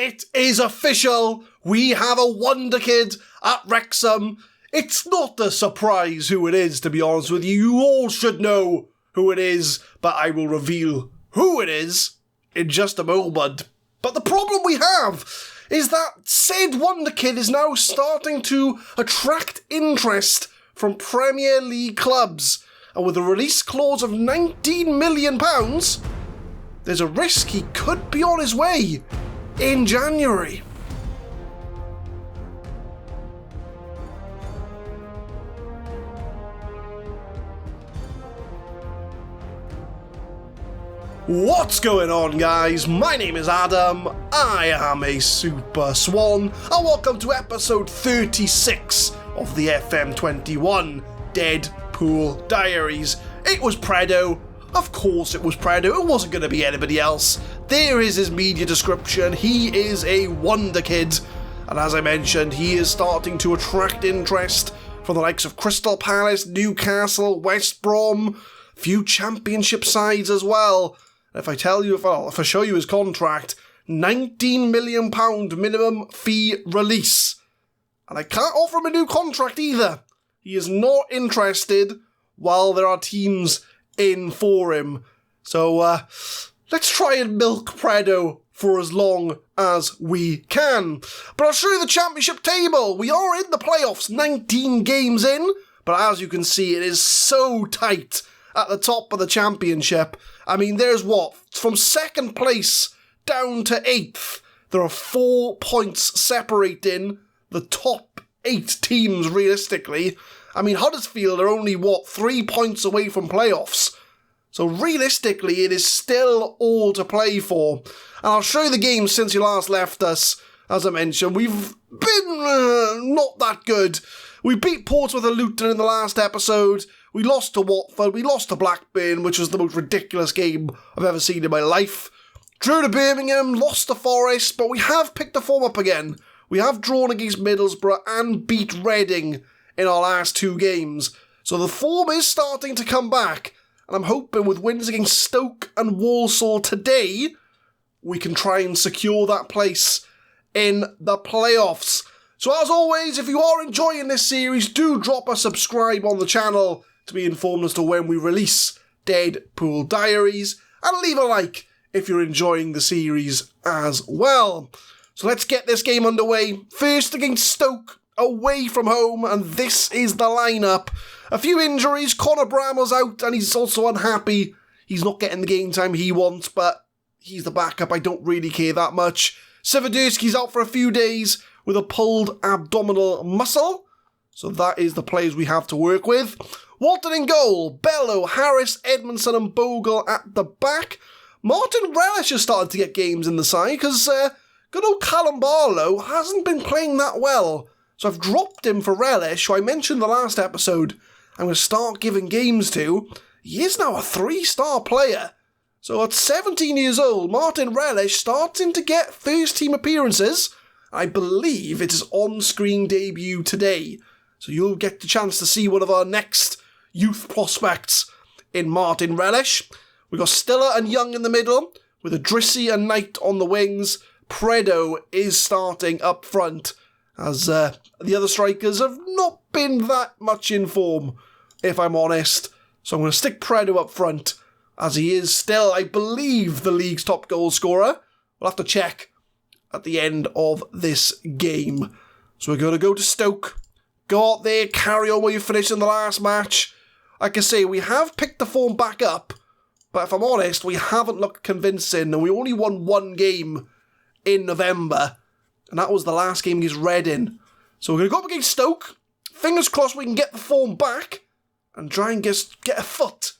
it is official. We have a wonder kid at Wrexham. It's not a surprise who it is, to be honest with you. You all should know who it is, but I will reveal who it is in just a moment. But the problem we have is that said wonder kid is now starting to attract interest from Premier League clubs. And with a release clause of £19 million, there's a risk he could be on his way in January. What's going on, guys? My name is Adam, I am a Super Swan, and welcome to episode 36 of the FM21 Deadpool Diaries. It was Predo. Of course it was Predo. It wasn't going to be anybody else. There is his media description. He is a wonder kid, and as I mentioned, he is starting to attract interest from the likes of Crystal Palace, Newcastle, West Brom, few championship sides as well. If I tell you, if I show you his contract, £19 million minimum fee release. And I can't offer him a new contract either. He is not interested while there are teams in for him. So let's try and milk Predo for as long as we can. But I'll show you the championship table. We are in the playoffs, 19 games in. But as you can see, it is so tight at the top of the championship. I mean, there's from second place down to 8th. There are 4 points separating the top 8 teams, realistically. I mean, Huddersfield are only, 3 points away from playoffs. So realistically, it is still all to play for. And I'll show you the games since you last left us. As I mentioned, we've been not that good. We beat Portsmouth and Luton in the last episode. We lost to Watford, we lost to Blackburn, which was the most ridiculous game I've ever seen in my life. Drew to Birmingham, lost to Forest, but we have picked the form up again. We have drawn against Middlesbrough and beat Reading in our last 2 games. So the form is starting to come back, and I'm hoping with wins against Stoke and Walsall today, we can try and secure that place in the playoffs. So as always, if you are enjoying this series, do drop a subscribe on the channel to be informed as to when we release Deadpool Diaries, and leave a like if you're enjoying the series as well. So let's get this game underway. First against Stoke, away from home, and this is the lineup. A few injuries, Conor Bramall's out, and he's also unhappy. He's not getting the game time he wants, but he's the backup, I don't really care that much. Sividerski's out for a few days with a pulled abdominal muscle. So that is the players we have to work with. Walton in goal, Bello, Harris, Edmondson and Bogle at the back. Martin Relish has started to get games in the side because good old Callum Barlow hasn't been playing that well. So I've dropped him for Relish, who I mentioned in the last episode I'm going to start giving games to. He is now a 3-star player. So at 17 years old, Martin Relish starting to get first team appearances. I believe it is on-screen debut today. So you'll get the chance to see one of our next youth prospects in Martin Relish. We've got Stiller and Young in the middle, with Adrissi and Knight on the wings. Predo is starting up front, as the other strikers have not been that much in form, if I'm honest. So I'm going to stick Predo up front, as he is still, I believe, the league's top goal scorer. We'll have to check at the end of this game. So we're going to go to Stoke. Go out there, carry on where you finished in the last match. Like I say, we have picked the form back up, but if I'm honest, we haven't looked convincing, and we only won 1 game in November, and that was the last game against Reading. So we're going to go up against Stoke. Fingers crossed we can get the form back, and try and get a foot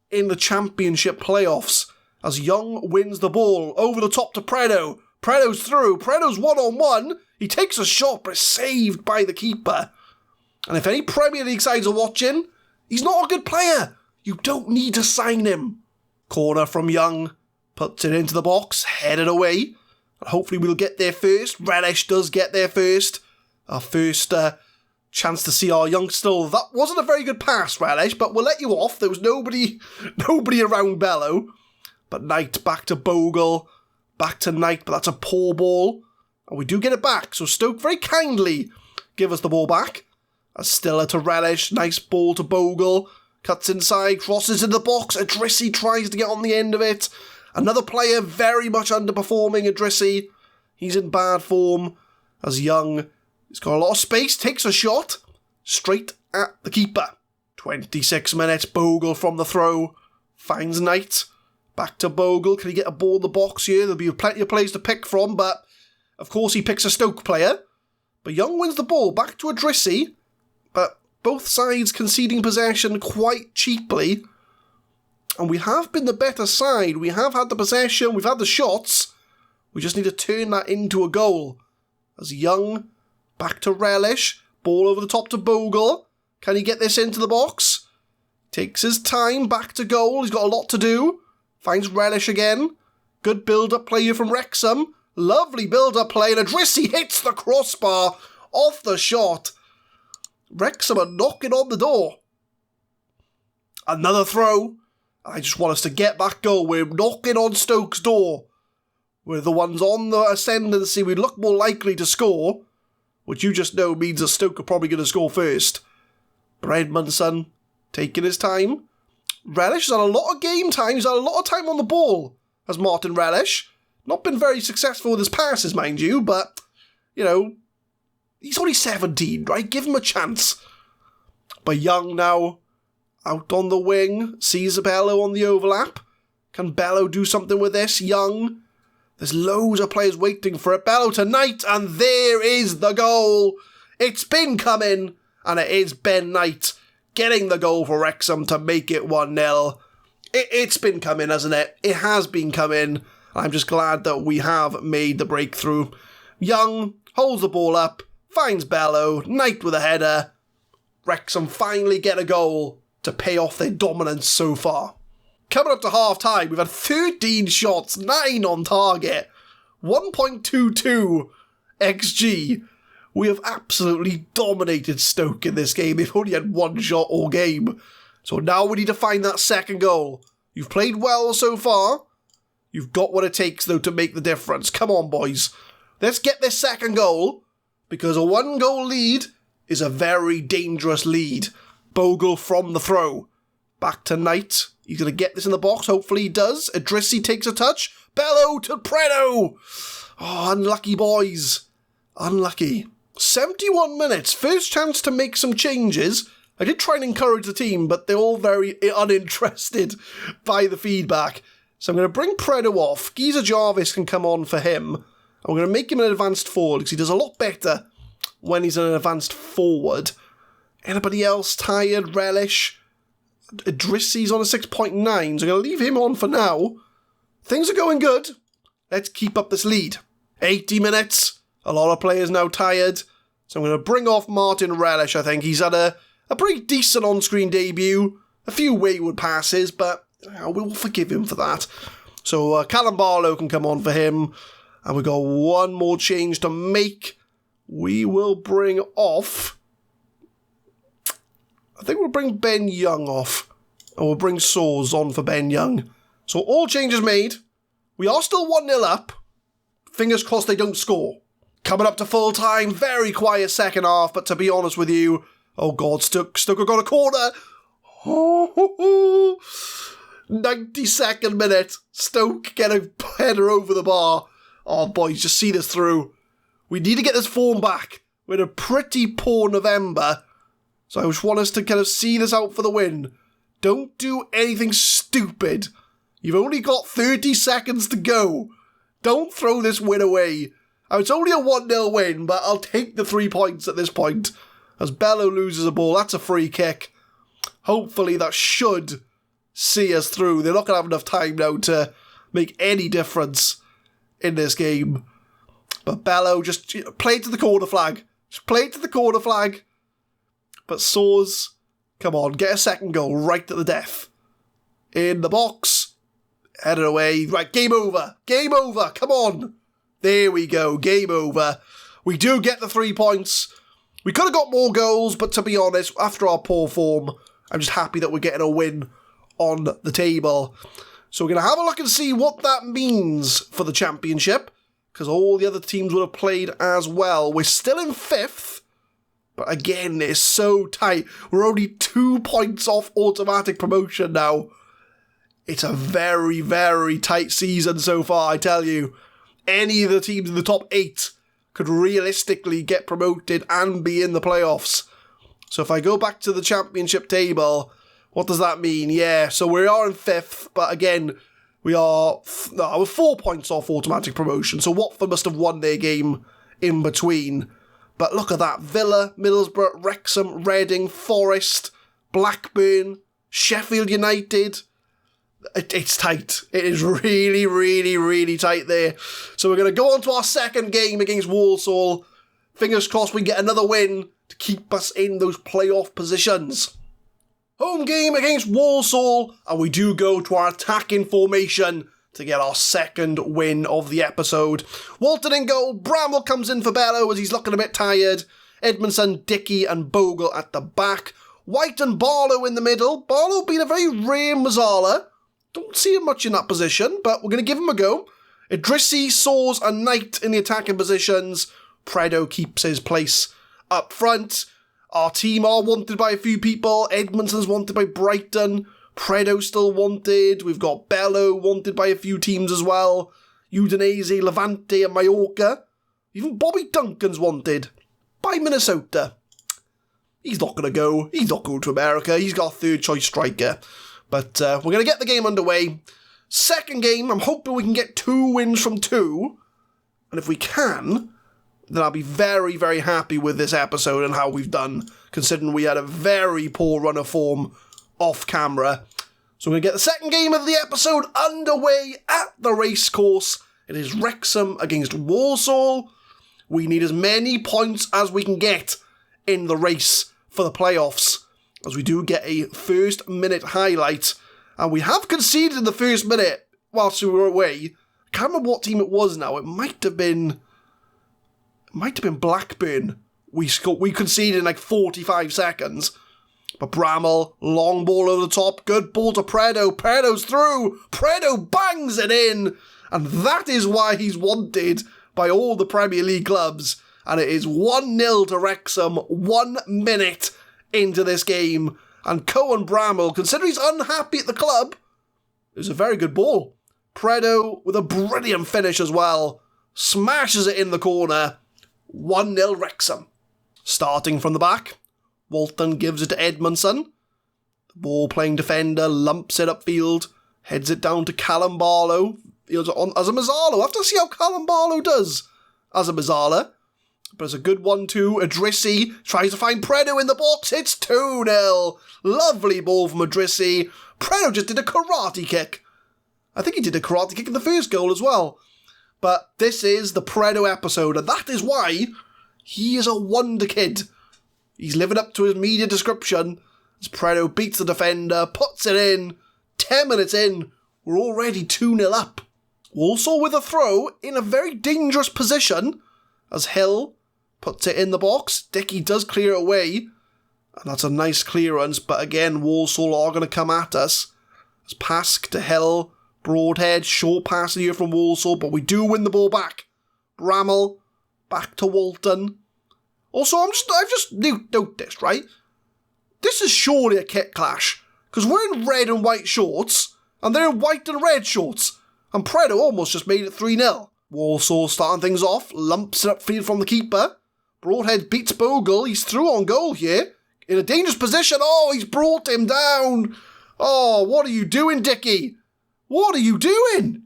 in the championship playoffs, as Young wins the ball over the top to Predo. Predo's through, Predo's 1-on-1, he takes a shot, but it's saved by the keeper. And if any Premier League sides are watching, he's not a good player. You don't need to sign him. Corner from Young. Puts it into the box. Headed away. And hopefully we'll get there first. Relish does get there first. Our first chance to see our youngster. That wasn't a very good pass, Relish, but we'll let you off. There was nobody around Bello. But Knight back to Bogle. Back to Knight, but that's a poor ball. And we do get it back. So Stoke very kindly give us the ball back. Stiller to Relish. Nice ball to Bogle. Cuts inside, crosses in the box. Idrissi tries to get on the end of it. Another player very much underperforming, Idrissi. He's in bad form. As Young, he's got a lot of space, takes a shot straight at the keeper. 26 minutes, Bogle from the throw. Finds Knight. Back to Bogle. Can he get a ball in the box here? There'll be plenty of players to pick from, but of course he picks a Stoke player. But Young wins the ball. Back to Idrissi. But both sides conceding possession quite cheaply. And we have been the better side. We have had the possession. We've had the shots. We just need to turn that into a goal. As Young, back to Relish. Ball over the top to Bogle. Can he get this into the box? Takes his time. Back to goal. He's got a lot to do. Finds Relish again. Good build-up play here from Wrexham. Lovely build-up play. And Idrissi hits the crossbar off the shot. Wrexham are knocking on the door. Another throw. I just want us to get that goal. We're knocking on Stoke's door. We're the ones on the ascendancy. We look more likely to score, which you just know means that Stoke are probably going to score first. Edmondson taking his time. Relish has had a lot of game time. He's had a lot of time on the ball, has Martin Relish. Not been very successful with his passes, mind you, but, you know, he's only 17, right? Give him a chance. But Young now, out on the wing, sees Bello on the overlap. Can Bello do something with this? Young. There's loads of players waiting for it. Bello to Knight, and there is the goal. It's been coming, and it is Ben Knight getting the goal for Wrexham to make it 1-0. It's been coming, hasn't it? It has been coming. I'm just glad that we have made the breakthrough. Young holds the ball up, finds Bello, Knight with a header. Wrexham finally get a goal to pay off their dominance so far. Coming up to half-time, we've had 13 shots, 9 on target, 1.22 XG. We have absolutely dominated Stoke in this game. They've only had one shot all game. So now we need to find that second goal. You've played well so far. You've got what it takes, though, to make the difference. Come on, boys. Let's get this second goal, because a 1-goal lead is a very dangerous lead. Bogle from the throw. Back to Knight. He's going to get this in the box. Hopefully he does. Idrissi takes a touch. Bello to Preno. Oh, unlucky, boys. Unlucky. 71 minutes. First chance to make some changes. I did try and encourage the team, but they're all very uninterested by the feedback. So I'm going to bring Preno off. Geezer Jarvis can come on for him. I'm going to make him an advanced forward, because he does a lot better when he's an advanced forward. Anybody else tired? Relish? Idrissi's on a 6.9, so I'm going to leave him on for now. Things are going good. Let's keep up this lead. 80 minutes. A lot of players now tired. So I'm going to bring off Martin Relish, I think. He's had a pretty decent on-screen debut. A few wayward passes, but we'll forgive him for that. So Callum Barlow can come on for him. And we've got one more change to make. We will bring off... I think we'll bring Ben Young off. And we'll bring Soares on for Ben Young. So all changes made. We are still 1-0 up. Fingers crossed they don't score. Coming up to full time. Very quiet second half. But to be honest with you... Oh God, Stoke have got a corner. 92nd minute. Stoke get a header over the bar. Oh boys, just see this through. We need to get this form back. We're in a pretty poor November. So I just want us to kind of see this out for the win. Don't do anything stupid. You've only got 30 seconds to go. Don't throw this win away. It's only a 1-0 win, but I'll take the 3 points at this point. As Bello loses a ball, that's a free kick. Hopefully that should see us through. They're not going to have enough time now to make any difference in this game. But Bello, just play it to the corner flag. Just play it to the corner flag. But Soares, come on, get a second goal right at the death. In the box. Head it away. Right, game over. Game over. Come on. There we go. Game over. We do get the 3 points. We could have got more goals, but to be honest, after our poor form, I'm just happy that we're getting a win on the table. So we're going to have a look and see what that means for the championship, because all the other teams would have played as well. We're still in 5th, but again, it's so tight. We're only 2 points off automatic promotion now. It's a very, very tight season so far, I tell you. Any of the teams in the top 8 could realistically get promoted and be in the playoffs. So if I go back to the championship table, what does that mean? Yeah, so we are in 5th, but again, we're 4 points off automatic promotion, so Watford must have won their game in between. But look at that. Villa, Middlesbrough, Wrexham, Reading, Forest, Blackburn, Sheffield United. It's tight. It is really, really, really tight there. So we're going to go on to our second game against Walsall. Fingers crossed we get another win to keep us in those playoff positions. Home game against Walsall, and we do go to our attacking formation to get our second win of the episode. Walton in goal, Bramwell comes in for Bello as he's looking a bit tired. Edmondson, Dickey and Bogle at the back. White and Barlow in the middle. Barlow being a very rare Mazzala. Don't see him much in that position, but we're going to give him a go. Idrissi, Soars and Knight in the attacking positions. Predo keeps his place up front. Our team are wanted by a few people. Edmondson's wanted by Brighton. Predo still wanted. We've got Bello wanted by a few teams as well. Udinese, Levante and Mallorca. Even Bobby Duncan's wanted by Minnesota. He's not going to go. He's not going to America. He's got a third choice striker. But we're going to get the game underway. Second game, I'm hoping we can get 2 wins from 2. And if we can, then I'll be very, very happy with this episode and how we've done, considering we had a very poor run of form off camera. So we're going to get the second game of the episode underway at the racecourse. It is Wrexham against Walsall. We need as many points as we can get in the race for the playoffs, as we do get a first minute highlight. And we have conceded in the first minute whilst we were away. I can't remember what team it was now. It might have been Blackburn. We conceded in like 45 seconds. But Bramwell, long ball over the top. Good ball to Predo. Predo's through. Predo bangs it in. And that is why he's wanted by all the Premier League clubs. And it is 1-0 to Wrexham, 1 minute into this game. And Cohen Bramwell, considering he's unhappy at the club, it was a very good ball. Predo with a brilliant finish as well. Smashes it in the corner. 1-0 Wrexham. Starting from the back, Walton gives it to Edmondson. The ball-playing defender lumps it upfield, heads it down to Callum Barlow. As a Mazzala. I have to see how Callum Barlow does as a Mazzala. But it's a good 1-2. Idrissi tries to find Predo in the box. It's 2-0. Lovely ball from Idrissi. Predo just did a karate kick. I think he did a karate kick in the first goal as well. But this is the Predo episode, and that is why he is a wonder kid. He's living up to his media description as Predo beats the defender, puts it in. 10 minutes in, we're already 2-0 up. Walsall with a throw in a very dangerous position as Hill puts it in the box. Dickey does clear it away, and that's a nice clearance, but again, Walsall are going to come at us. As Pask to Hill, Broadhead, short pass here from Walsall, but we do win the ball back. Bramwell, back to Walton. Also, I've just noticed, right? This is surely a kit clash, because we're in red and white shorts, and they're in white and red shorts, and Predo almost just made it 3-0. Walsall starting things off, lumps it upfield from the keeper. Broadhead beats Bogle, he's through on goal here, in a dangerous position. Oh, he's brought him down. Oh, what are you doing, Dickey? What are you doing?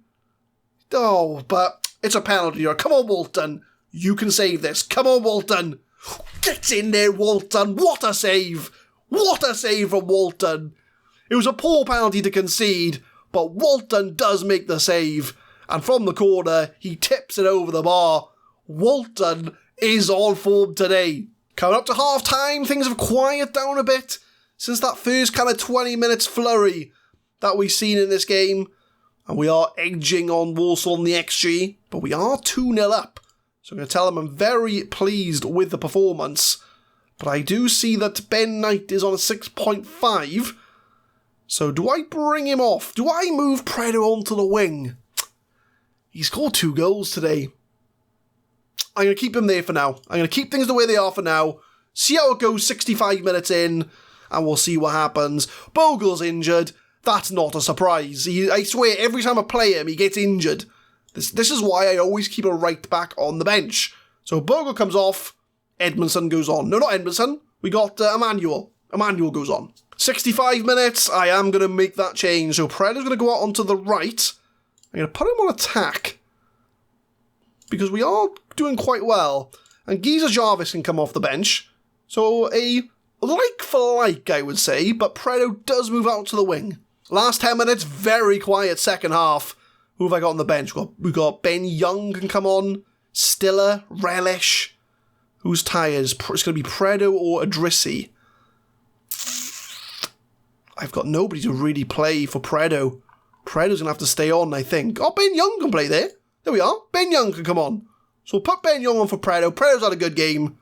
Oh, but it's a penalty here. Come on, Walton. You can save this. Come on, Walton. Get in there, Walton. What a save. What a save from Walton. It was a poor penalty to concede, but Walton does make the save. And from the corner, he tips it over the bar. Walton is on form today. Coming up to half-time, things have quieted down a bit since that first kind of 20 minutes flurry that we've seen in this game. And we are edging on Walsall on the XG, but we are 2-0 up. So I'm going to tell them I'm very pleased with the performance. But I do see that Ben Knight is on a 6.5. So do I bring him off? Do I move Predo onto the wing? He scored 2 goals today. I'm going to keep him there for now. I'm going to keep things the way they are for now. See how it goes 65 minutes in, and we'll see what happens. Bogle's injured. That's not a surprise. I swear, every time I play him, he gets injured. This is why I always keep a right back on the bench. So Bogle comes off, Edmondson goes on. No, not Edmondson. We got Emmanuel. Emmanuel goes on. 65 minutes, I am going to make that change. So Preda's going to go out onto the right. I'm going to put him on attack, because we are doing quite well. And Geezer Jarvis can come off the bench. So a like for like, I would say, but Predo does move out to the wing. Last 10 minutes, very quiet second half. Who have I got on the bench? We've got Ben Young can come on. Stiller, Relish. Who's tired? It's going to be Predo or Adrissi. I've got nobody to really play for Predo. Predo's going to have to stay on, I think. Oh, Ben Young can play there. There we are. Ben Young can come on. So we'll put Ben Young on for Predo. Predo's had a good game.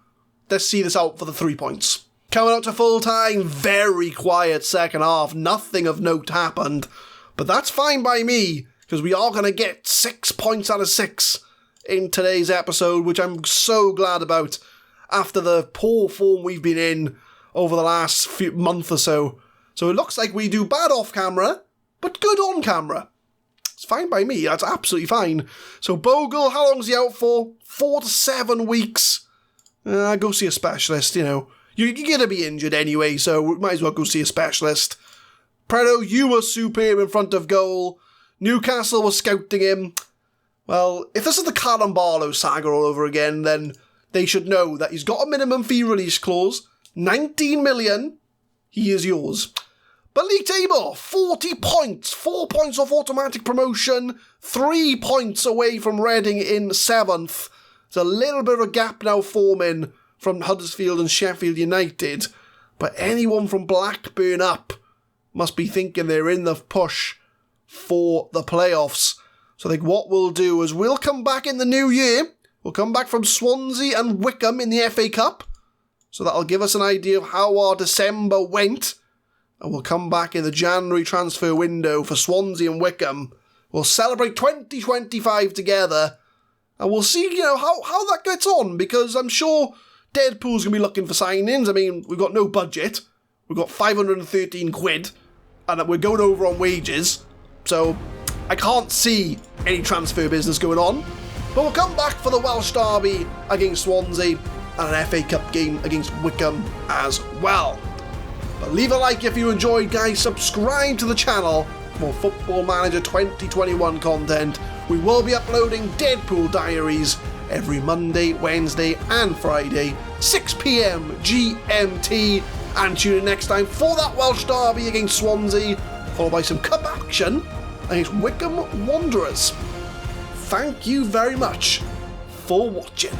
Let's see this out for the 3 points. Coming out to full time, very quiet second half. Nothing of note happened. But that's fine by me, because we are going to get 6 points out of 6 in today's episode, which I'm so glad about after the poor form we've been in over the last month or so. So it looks like we do bad off camera, but good on camera. It's fine by me. That's absolutely fine. So Bogle, how long's he out for? 4 to 7 weeks. Go see a specialist, you know. You're going to be injured anyway, so we might as well go see a specialist. Predo, you were superb in front of goal. Newcastle was scouting him. Well, if this is the Carambalo saga all over again, then they should know that he's got a minimum fee release clause. 19 million. He is yours. But league table, 40 points. 4 points off automatic promotion. 3 points away from Reading in 7th. There's a little bit of a gap now forming from Huddersfield and Sheffield United. But anyone from Blackburn up must be thinking they're in the push for the playoffs. So I think what we'll do is we'll come back in the new year. We'll come back from Swansea and Wycombe in the FA Cup. So that'll give us an idea of how our December went. And we'll come back in the January transfer window for Swansea and Wycombe. We'll celebrate 2025 together. And we'll see, you know, how that gets on. Because I'm sure Deadpool's going to be looking for signings. I mean, we've got no budget. We've got 513 quid. And we're going over on wages. So I can't see any transfer business going on. But we'll come back for the Welsh derby against Swansea and an FA Cup game against Wycombe as well. But leave a like if you enjoyed, guys. Subscribe to the channel for more Football Manager 2021 content. We will be uploading Deadpool Diaries every Monday, Wednesday and Friday, 6 PM GMT. And tune in next time for that Welsh derby against Swansea, followed by some cup action against Wycombe Wanderers. Thank you very much for watching.